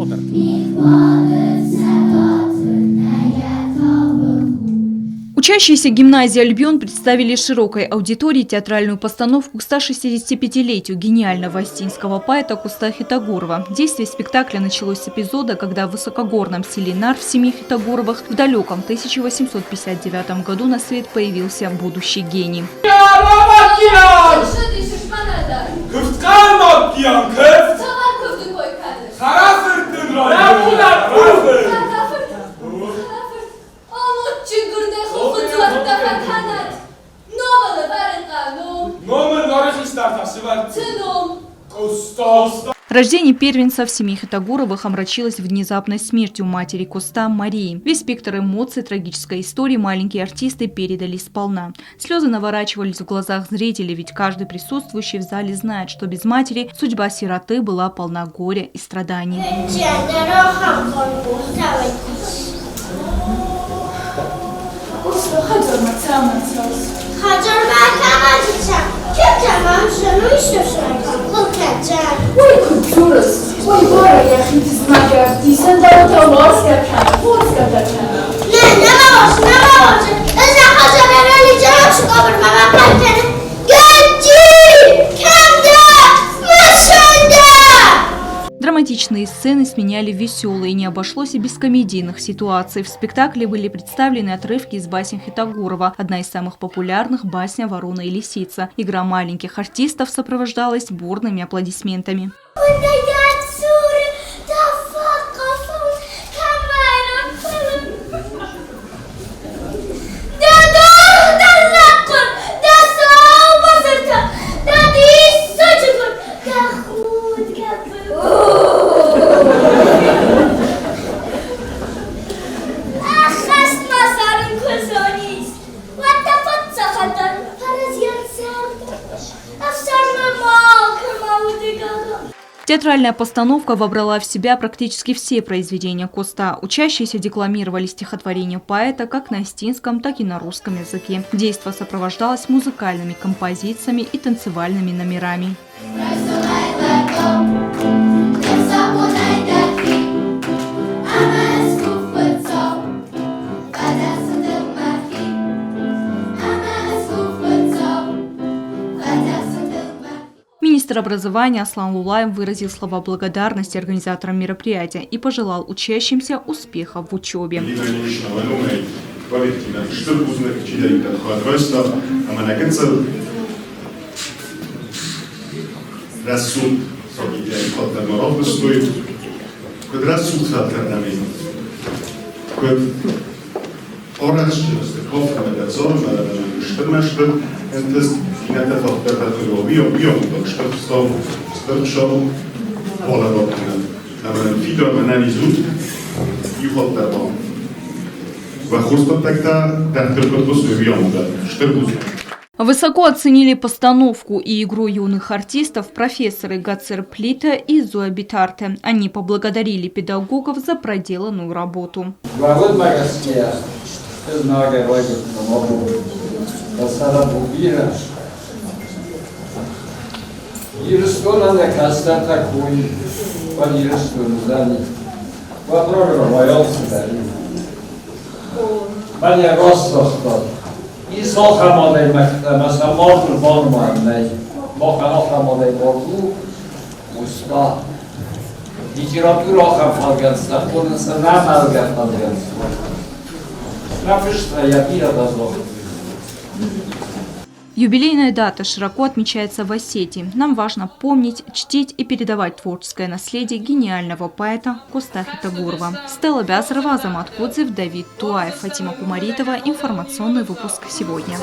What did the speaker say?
опер. Учащиеся гимназии «Альбион» представили широкой аудитории театральную постановку к 165-летию гениального астинского поэта Коста Хитагорова. Действие спектакля началось с эпизода, когда в высокогорном селе Нар в семье Хитагоровых в далеком 1859 году на свет появился будущий гений. Рождение первенца в семье Хитагоровых омрачилось внезапной смертью матери Коста Марии. Весь спектр эмоций трагической истории маленькие артисты передали сполна. Слезы наворачивались в глазах зрителей, ведь каждый присутствующий в зале знает, что без матери судьба сироты была полна горя и страданий. Драматичные сцены сменяли веселые, не обошлось и без комедийных ситуаций. В спектакле были представлены отрывки из басен Хитагорова. Одна из самых популярных – басня «Ворона и лисица». Игра маленьких артистов сопровождалась бурными аплодисментами. Театральная постановка вобрала в себя практически все произведения Коста. Учащиеся декламировали стихотворения поэта как на астинском, так и на русском языке. Действо сопровождалось музыкальными композициями и танцевальными номерами. Министр образования Аслан Лулаев выразил слова благодарности организаторам мероприятия и пожелал учащимся успехов в учебе. Высоко оценили постановку и игру юных артистов профессоры Гацер Плита и Зоя Битарте. Они поблагодарили педагогов за проделанную работу. Юбилейная дата широко отмечается в Осетии. Нам важно помнить, чтить и передавать творческое наследие гениального поэта Коста Хитагорова. Стелла Бязарова, Азамат Кодзев, Давид Туаев, Фатима Кумаритова. Информационный выпуск сегодня.